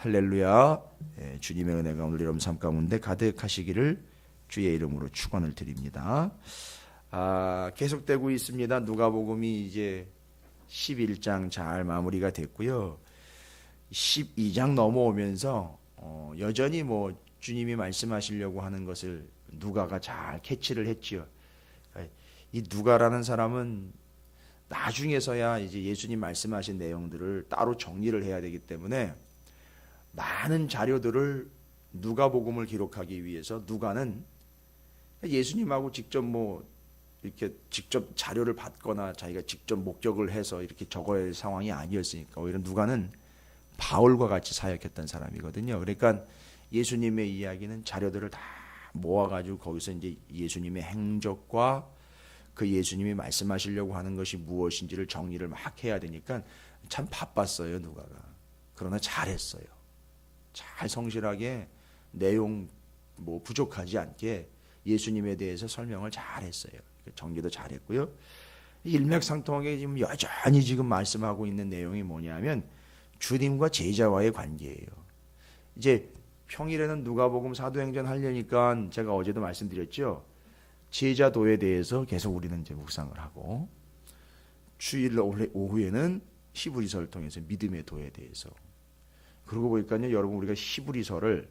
할렐루야. 주님의 은혜가 오늘 여러분 삶 가운데 가득하시기를 주의 이름으로 축원을 드립니다. 계속되고 있습니다. 누가복음이 이제 11장 잘 마무리가 됐고요. 12장 넘어오면서 여전히 주님이 말씀하시려고 하는 것을 누가가 잘 캐치를 했지요. 이 누가라는 사람은 나중에서야 이제 예수님 말씀하신 내용들을 따로 정리를 해야 되기 때문에 많은 자료들을 누가복음을 기록하기 위해서 누가는 예수님하고 직접 이렇게 직접 자료를 받거나 자기가 직접 목격을 해서 이렇게 적어야 할 상황이 아니었으니까 오히려 누가는 바울과 같이 사역했던 사람이거든요. 그러니까 예수님의 이야기는 자료들을 다 모아가지고 거기서 이제 예수님의 행적과 그 예수님이 말씀하시려고 하는 것이 무엇인지를 정리를 막 해야 되니까 참 바빴어요, 누가가. 그러나 잘했어요. 잘 성실하게 내용 부족하지 않게 예수님에 대해서 설명을 잘했어요. 정리도 잘했고요. 일맥상통하게 지금 여전히 지금 말씀하고 있는 내용이 뭐냐면 주님과 제자와의 관계예요. 이제 평일에는 누가복음 사도행전 하려니까 제가 어제도 말씀드렸죠. 제자도에 대해서 계속 우리는 이제 묵상을 하고 주일 오후에는 히브리서를 통해서 믿음의 도에 대해서 그러고 보니까요, 여러분 우리가 히브리서를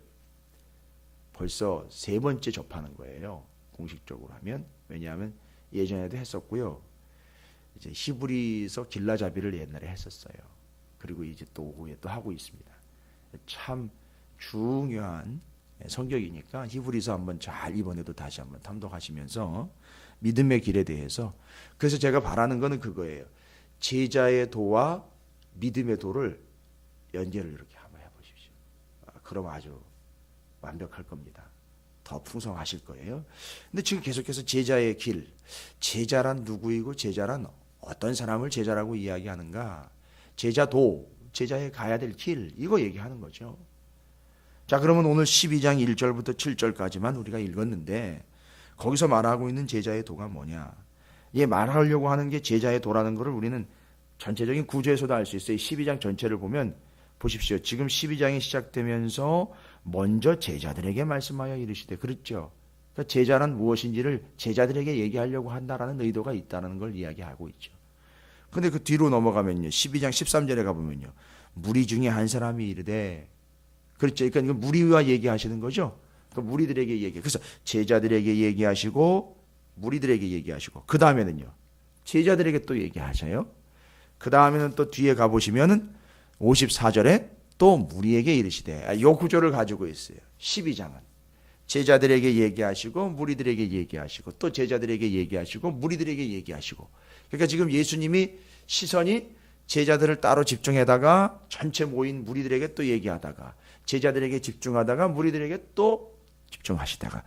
벌써 3번째 접하는 거예요. 공식적으로 하면. 왜냐하면 예전에도 했었고요. 이제 히브리서 길라자비를 옛날에 했었어요. 그리고 이제 또 오후에 또 하고 있습니다. 참 중요한 성격이니까 히브리서 한번 잘 이번에도 다시 한번 탐독하시면서 믿음의 길에 대해서 그래서 제가 바라는 거는 그거예요. 제자의 도와 믿음의 도를 연결을 이렇게 한번 해보십시오. 그럼 아주 완벽할 겁니다. 더 풍성하실 거예요. 근데 지금 계속해서 제자의 길, 제자란 누구이고 제자란 어떤 사람을 제자라고 이야기하는가? 제자도, 제자에 가야 될 길, 이거 얘기하는 거죠. 자, 그러면 오늘 12장 1절부터 7절까지만 우리가 읽었는데 거기서 말하고 있는 제자의 도가 뭐냐? 얘 말하려고 하는 게 제자의 도라는 것을 우리는 전체적인 구조에서도 알 수 있어요. 12장 전체를 보면 보십시오. 지금 12장이 시작되면서 먼저 제자들에게 말씀하여 이르시되, 그렇죠? 그러니까 제자란 무엇인지를 제자들에게 얘기하려고 한다라는 의도가 있다는 걸 이야기하고 있죠. 근데 그 뒤로 넘어가면요. 12장 13절에 가보면요. 무리 중에 한 사람이 이르되, 그렇죠. 그러니까 무리와 얘기하시는 거죠. 그러니까 무리들에게 얘기. 그래서 제자들에게 얘기하시고 무리들에게 얘기하시고 그 다음에는요. 제자들에게 또 얘기하셔요. 그 다음에는 또 뒤에 가보시면은 54절에 또 무리에게 이르시되, 이 구조를 가지고 있어요. 12장은 제자들에게 얘기하시고 무리들에게 얘기하시고 또 제자들에게 얘기하시고 무리들에게 얘기하시고. 그러니까 지금 예수님이 시선이 제자들을 따로 집중하다가 전체 모인 무리들에게 또 얘기하다가 제자들에게 집중하다가 무리들에게 또 집중하시다가,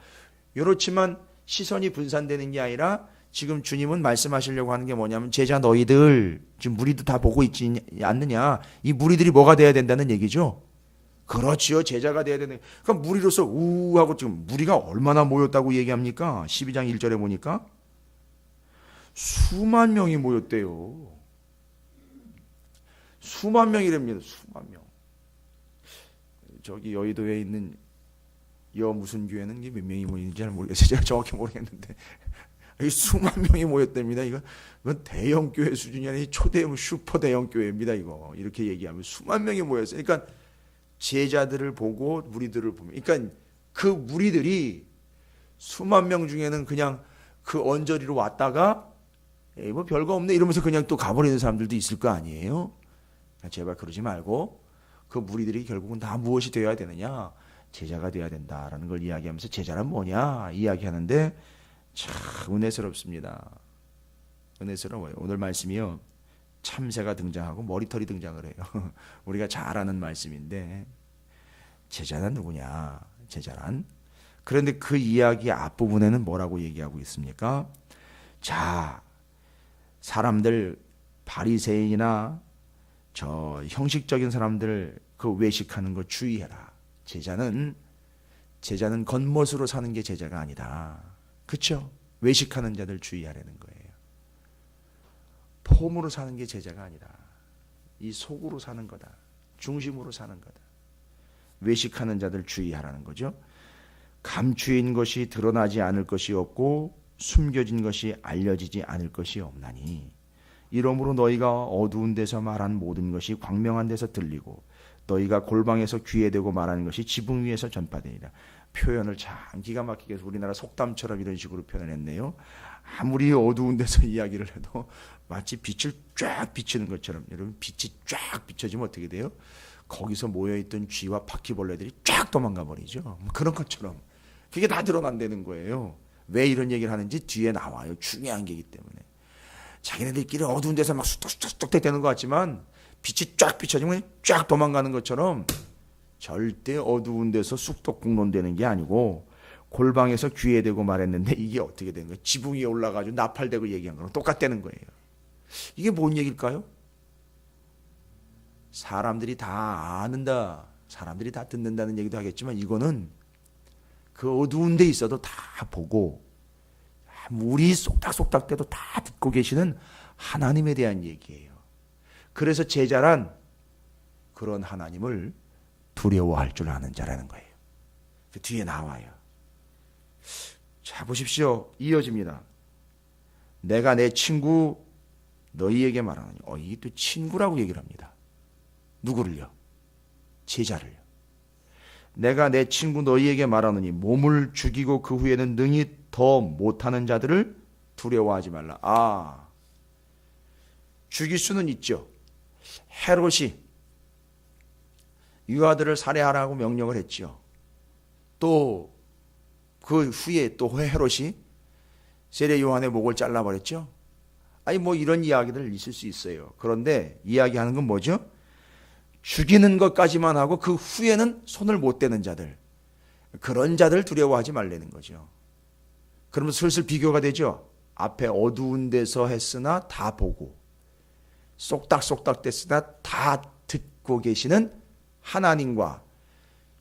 이렇지만 시선이 분산되는 게 아니라 지금 주님은 말씀하시려고 하는 게 뭐냐면 제자 너희들 지금 무리도 다 보고 있지 않느냐, 이 무리들이 뭐가 돼야 된다는 얘기죠. 그렇지요, 제자가 돼야 되는. 그러니까 무리로서 우하고 지금 무리가 얼마나 모였다고 얘기합니까? 12장 1절에 보니까 수만 명이 모였대요. 수만 명이랍니다. 수만 명. 저기 여의도에 있는 무슨 교회는 몇 명이 모이는지 잘 모르겠어요. 제가 정확히 모르겠는데 수만 명이 모였답니다. 이건 대형 교회 수준이 아니라 초대형 슈퍼 대형 교회입니다. 이거 이렇게 얘기하면 수만 명이 모였어요. 그러니까 제자들을 보고 무리들을 보면, 그러니까 그 무리들이 수만 명 중에는 그냥 그 언저리로 왔다가 별거 없네 이러면서 그냥 또 가버리는 사람들도 있을 거 아니에요. 제발 그러지 말고 그 무리들이 결국은 다 무엇이 되어야 되느냐? 제자가 되어야 된다라는 걸 이야기하면서 제자란 뭐냐 이야기하는데 참 은혜스럽습니다. 은혜스러워요. 오늘 말씀이요. 참새가 등장하고 머리털이 등장을 해요. 우리가 잘 아는 말씀인데 제자란 누구냐? 제자란. 그런데 그 이야기 앞부분에는 뭐라고 얘기하고 있습니까? 자, 사람들 바리새인이나 저 형식적인 사람들 그 외식하는 거 주의해라. 제자는 겉멋으로 사는 게 제자가 아니다. 그렇죠? 외식하는 자들 주의하라는 거예요. 폼으로 사는 게 제자가 아니다. 이 속으로 사는 거다. 중심으로 사는 거다. 외식하는 자들 주의하라는 거죠. 감추인 것이 드러나지 않을 것이 없고 숨겨진 것이 알려지지 않을 것이 없나니 이러므로 너희가 어두운 데서 말한 모든 것이 광명한 데서 들리고 너희가 골방에서 귀에 대고 말하는 것이 지붕 위에서 전파되니라. 표현을 참 기가 막히게 해서 우리나라 속담처럼 이런 식으로 표현했네요. 아무리 어두운 데서 이야기를 해도 마치 빛을 쫙 비추는 것처럼, 여러분 빛이 쫙 비춰지면 어떻게 돼요? 거기서 모여있던 쥐와 바퀴벌레들이 쫙 도망가 버리죠. 그런 것처럼 그게 다 드러난다는 거예요. 왜 이런 얘기를 하는지 뒤에 나와요. 중요한 게이기 때문에. 자기네들끼리 어두운 데서 막 쑥덕쑥덕 되는 것 같지만 빛이 쫙 비춰지면 쫙 도망가는 것처럼 절대 어두운 데서 쑥덕공론되는 게 아니고 골방에서 귀에 대고 말했는데 이게 어떻게 된 거예요? 지붕 위에 올라가지고 나팔대고 얘기한 거랑 똑같다는 거예요. 이게 뭔 얘기일까요? 사람들이 다 아는다, 사람들이 다 듣는다는 얘기도 하겠지만 이거는 그 어두운 데 있어도 다 보고 물이 쏙닥쏙닥 돼도 다 듣고 계시는 하나님에 대한 얘기예요. 그래서 제자란 그런 하나님을 두려워할 줄 아는 자라는 거예요. 그 뒤에 나와요. 자, 보십시오. 이어집니다. 내가 내 친구 너희에게 말하노니. 이게 또 친구라고 얘기를 합니다. 누구를요? 제자를요. 내가 내 친구 너희에게 말하노니 몸을 죽이고 그 후에는 능히 더 못하는 자들을 두려워하지 말라. 죽일 수는 있죠. 헤롯이 유아들을 살해하라고 명령을 했죠. 또 그 후에 또 헤롯이 세례 요한의 목을 잘라버렸죠. 뭐 이런 이야기들 있을 수 있어요. 그런데 이야기하는 건 뭐죠? 죽이는 것까지만 하고 그 후에는 손을 못 대는 자들, 그런 자들 두려워하지 말라는 거죠. 그러면 슬슬 비교가 되죠. 앞에 어두운 데서 했으나 다 보고 쏙닥쏙닥 됐으나 다 듣고 계시는 하나님과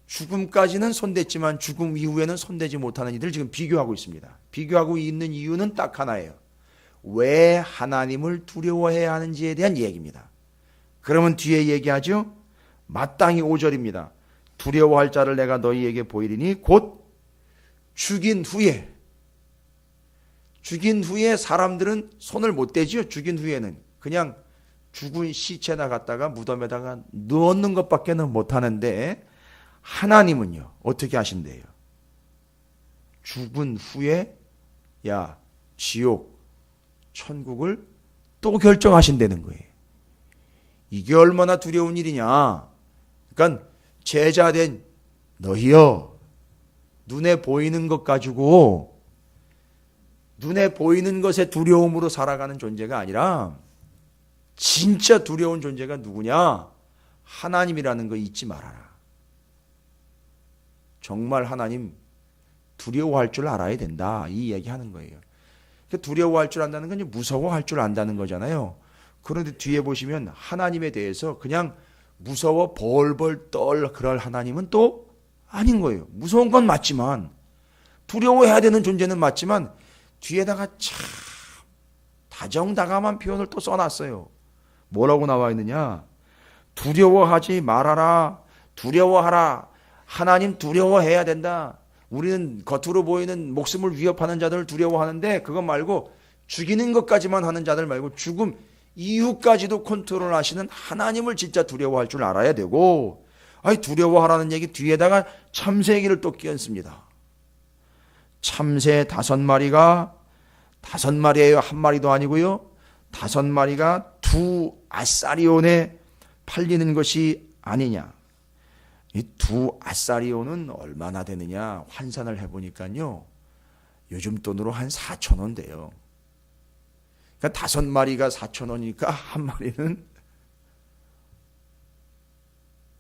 죽음까지는 손댔지만 죽음 이후에는 손대지 못하는 이들을 지금 비교하고 있습니다. 비교하고 있는 이유는 딱 하나예요. 왜 하나님을 두려워해야 하는지에 대한 얘기입니다. 그러면 뒤에 얘기하죠. 마땅히 5절입니다. 두려워할 자를 내가 너희에게 보이리니 곧 죽인 후에 사람들은 손을 못 대죠. 죽인 후에는 그냥 죽은 시체나 갖다가 무덤에다가 넣는 것밖에는 못하는데 하나님은요 어떻게 하신대요? 죽은 후에 지옥 천국을 또 결정하신다는 거예요. 이게 얼마나 두려운 일이냐. 그러니까 제자된 너희여, 눈에 보이는 것 가지고 눈에 보이는 것에 두려움으로 살아가는 존재가 아니라 진짜 두려운 존재가 누구냐? 하나님이라는 거 잊지 말아라. 정말 하나님 두려워할 줄 알아야 된다. 이 얘기하는 거예요. 두려워할 줄 안다는 건 무서워할 줄 안다는 거잖아요. 그런데 뒤에 보시면 하나님에 대해서 그냥 무서워 벌벌 떨 그럴 하나님은 또 아닌 거예요. 무서운 건 맞지만, 두려워해야 되는 존재는 맞지만 뒤에다가 참 다정다감한 표현을 또 써놨어요. 뭐라고 나와 있느냐? 두려워하지 말아라. 두려워하라. 하나님 두려워해야 된다. 우리는 겉으로 보이는 목숨을 위협하는 자들을 두려워하는데 그것 말고 죽이는 것까지만 하는 자들 말고 죽음 이후까지도 컨트롤하시는 하나님을 진짜 두려워할 줄 알아야 되고, 두려워하라는 얘기 뒤에다가 참새 얘기를 또 끼얹습니다. 참새 5마리가 5마리예요. 한 마리도 아니고요. 5마리가 두 아사리온에 팔리는 것이 아니냐. 이 두 아사리온은 얼마나 되느냐 환산을 해보니까요. 요즘 돈으로 한 4,000원 돼요. 그러니까 5마리가 4,000원이니까 한 마리는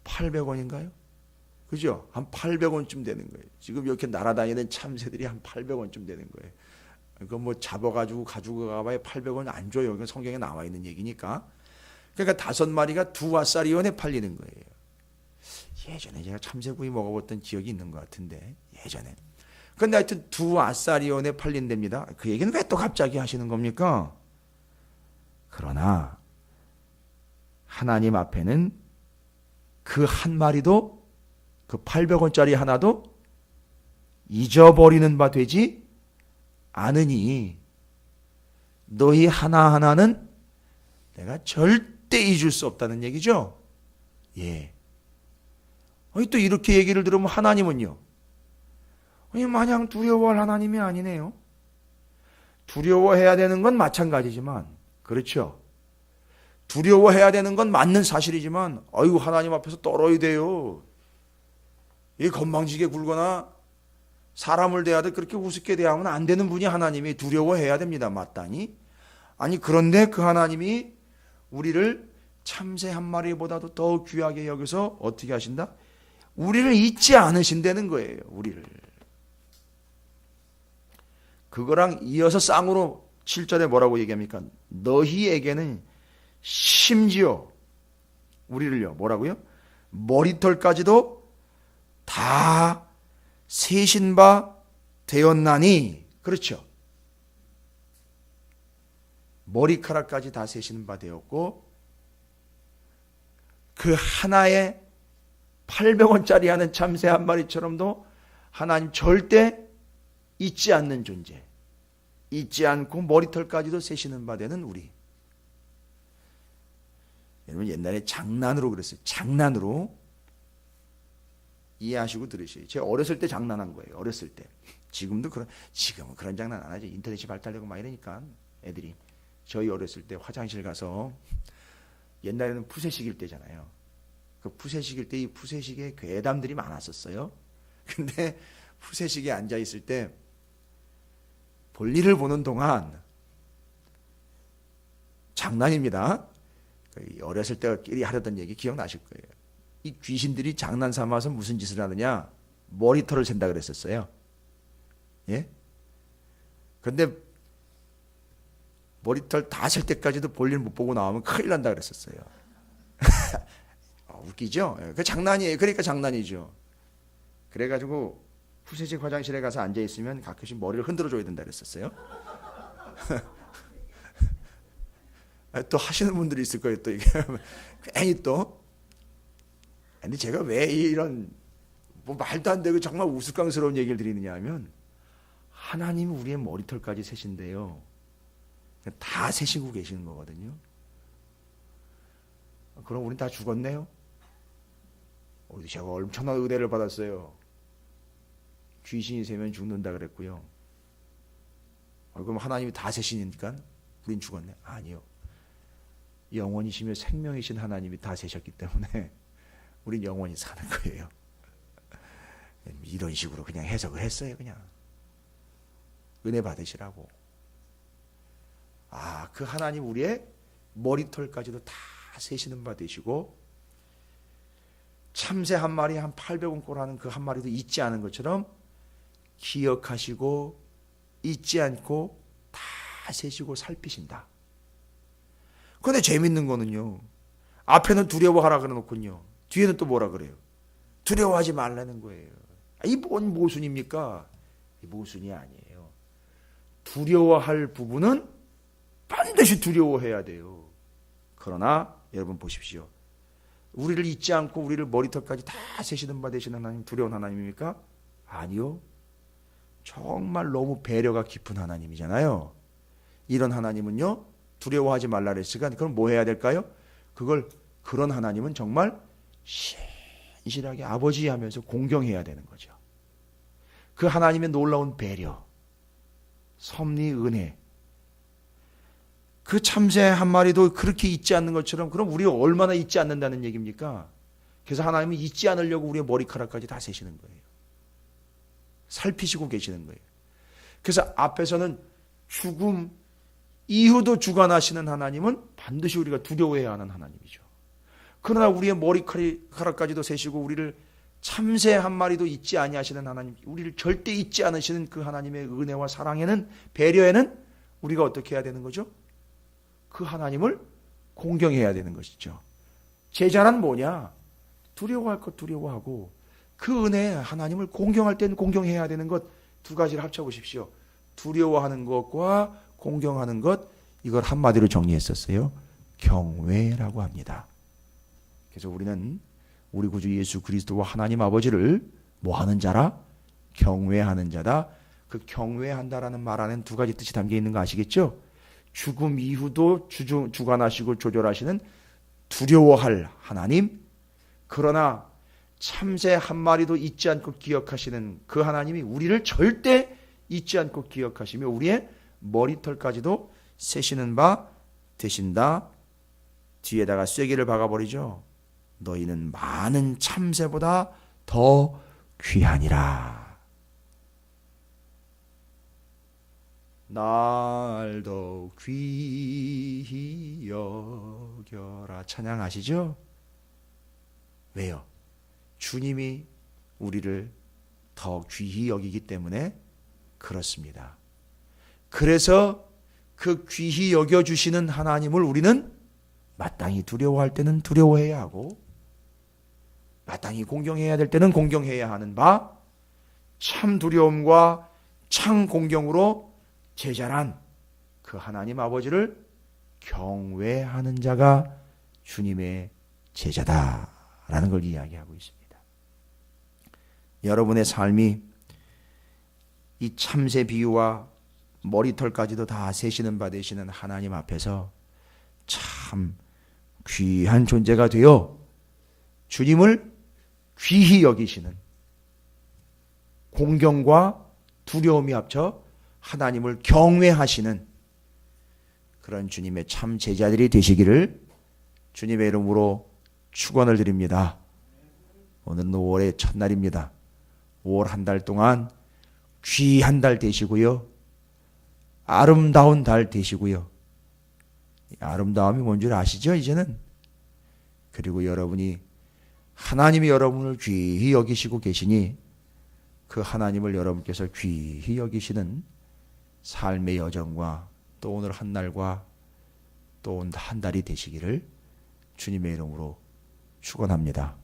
800원인가요? 그죠? 한 800원쯤 되는 거예요. 지금 이렇게 날아다니는 참새들이 한 800원쯤 되는 거예요. 그거 잡아가지고 가지고 가봐야 800원 안 줘요. 이건 성경에 나와 있는 얘기니까. 그러니까 5마리가 두 아사리온에 팔리는 거예요. 예전에 제가 참새구이 먹어봤던 기억이 있는 것 같은데, 예전에. 근데 하여튼 두 아사리온에 팔린답니다. 그 얘기는 왜 또 갑자기 하시는 겁니까? 그러나 하나님 앞에는 그 한 마리도 그 800원짜리 하나도 잊어버리는 바 되지 않으니 너희 하나하나는 내가 절대 잊을 수 없다는 얘기죠. 예. 또 이렇게 얘기를 들으면 하나님은요, 마냥 두려워할 하나님이 아니네요. 두려워해야 되는 건 마찬가지지만, 그렇죠. 두려워해야 되는 건 맞는 사실이지만, 아이고, 하나님 앞에서 떨어야 돼요. 이 건방지게 굴거나 사람을 대하듯 그렇게 우습게 대하면 안 되는 분이 하나님이 두려워해야 됩니다. 마땅히. 아니, 그런데 그 하나님이 우리를 참새 한 마리보다도 더 귀하게 여기서 어떻게 하신다? 우리를 잊지 않으신다는 거예요. 우리를. 그거랑 이어서 쌍으로 7절에 뭐라고 얘기합니까? 너희에게는 심지어 우리를요, 뭐라고요? 머리털까지도 다 세신 바 되었나니. 그렇죠. 머리카락까지 다 세시는 바 되었고, 그 하나의 800원짜리 하는 참새 한 마리처럼도 하나님 절대 잊지 않는 존재, 잊지 않고 머리털까지도 세시는 바 되는 우리. 여러분, 옛날에 장난으로 그랬어요. 장난으로. 이해하시고 들으셔요. 제가 어렸을 때 장난한 거예요. 어렸을 때. 지금은 그런 장난 안 하죠. 인터넷이 발달되고 막 이러니까 애들이. 저희 어렸을 때 화장실 가서, 옛날에는 푸세식일 때잖아요. 그 푸세식일 때 이 푸세식에 괴담들이 많았었어요. 근데 푸세식에 앉아 있을 때 볼일을 보는 동안, 장난입니다. 어렸을 때끼리 하려던 얘기 기억나실 거예요. 이 귀신들이 장난 삼아서 무슨 짓을 하느냐? 머리털을 샌다 그랬었어요. 예? 근데 머리털 다 셀 때까지도 볼일 못 보고 나오면 큰일 난다 그랬었어요. 웃기죠? 그 장난이에요. 그러니까 장난이죠. 그래가지고 푸세식 화장실에 가서 앉아 있으면 가끔씩 머리를 흔들어 줘야 된다 그랬었어요. 또 하시는 분들이 있을 거예요. 또 이게 괜히 또. 근데 제가 왜 이런 말도 안 되고 정말 우스꽝스러운 얘기를 드리느냐 하면, 하나님이 우리의 머리털까지 세신대요. 다 세시고 계시는 거거든요. 그럼 우린 다 죽었네요. 제가 엄청난 의대를 받았어요. 귀신이 세면 죽는다 그랬고요. 그럼 하나님이 다 세시니까 우린 죽었네? 아니요. 영원히시며 생명이신 하나님이 다 세셨기 때문에 우린 영원히 사는 거예요. 이런 식으로 그냥 해석을 했어요. 그냥 은혜 받으시라고. 그 하나님 우리의 머리털까지도 다 세시는 바 되시고, 참새 한 마리 한 800원꼴 하는 그 한 마리도 잊지 않은 것처럼 기억하시고 잊지 않고 다 세시고 살피신다. 그런데 재밌는 거는요, 앞에는 두려워하라 그래놓고요, 뒤에는 또 뭐라 그래요? 두려워하지 말라는 거예요. 이 뭔 모순입니까? 이 모순이 아니에요. 두려워할 부분은 반드시 두려워해야 돼요. 그러나 여러분 보십시오. 우리를 잊지 않고 우리를 머리털까지 다 세시는 바 되시는 하나님, 두려운 하나님입니까? 아니요. 정말 너무 배려가 깊은 하나님이잖아요. 이런 하나님은요, 두려워하지 말라 그랬으니까 그럼 뭐 해야 될까요? 그런 하나님은 정말 신실하게 아버지 하면서 공경해야 되는 거죠. 그 하나님의 놀라운 배려, 섭리, 은혜, 그 참새 한 마리도 그렇게 잊지 않는 것처럼, 그럼 우리가 얼마나 잊지 않는다는 얘기입니까? 그래서 하나님이 잊지 않으려고 우리의 머리카락까지 다 세시는 거예요. 살피시고 계시는 거예요. 그래서 앞에서는 죽음 이후도 주관하시는 하나님은 반드시 우리가 두려워해야 하는 하나님이죠. 그러나 우리의 머리카락까지도 세시고 우리를 참새 한 마리도 잊지 아니하시는 하나님, 우리를 절대 잊지 않으시는 그 하나님의 은혜와 사랑에는, 배려에는 우리가 어떻게 해야 되는 거죠? 그 하나님을 공경해야 되는 것이죠. 제자란 뭐냐? 두려워할 것 두려워하고, 그 은혜 하나님을 공경할 때는 공경해야 되는 것, 두 가지를 합쳐보십시오. 두려워하는 것과 공경하는 것, 이걸 한마디로 정리했었어요. 경외라고 합니다. 그래서 우리는 우리 구주 예수 그리스도와 하나님 아버지를 뭐하는 자라? 경외하는 자다. 그 경외한다라는 말 안에는 두 가지 뜻이 담겨 있는 거 아시겠죠? 죽음 이후도 주관하시고 조절하시는 두려워할 하나님, 그러나 참새 한 마리도 잊지 않고 기억하시는 그 하나님이 우리를 절대 잊지 않고 기억하시며 우리의 머리털까지도 세시는 바 되신다. 뒤에다가 쐐기를 박아버리죠. 너희는 많은 참새보다 더 귀하니라. 날 더 귀히 여겨라. 찬양하시죠? 왜요? 주님이 우리를 더 귀히 여기기 때문에 그렇습니다. 그래서 그 귀히 여겨주시는 하나님을 우리는 마땅히 두려워할 때는 두려워해야 하고 마땅히 공경해야 될 때는 공경해야 하는 바, 참 두려움과 참 공경으로 제자란 그 하나님 아버지를 경외하는 자가 주님의 제자다라는 걸 이야기하고 있습니다. 여러분의 삶이 이 참새 비유와 머리털까지도 다 세시는 바 되시는 하나님 앞에서 참 귀한 존재가 되어 주님을 귀히 여기시는, 공경과 두려움이 합쳐 하나님을 경외하시는 그런 주님의 참 제자들이 되시기를 주님의 이름으로 축원을 드립니다. 오늘은 5월의 첫날입니다. 5월 한 달 동안 귀한 달 되시고요. 아름다운 달 되시고요. 아름다움이 뭔 줄 아시죠? 이제는. 그리고 여러분이 하나님이 여러분을 귀히 여기시고 계시니 그 하나님을 여러분께서 귀히 여기시는 삶의 여정과 또 오늘 한 날과 또 한 달이 되시기를 주님의 이름으로 축원합니다.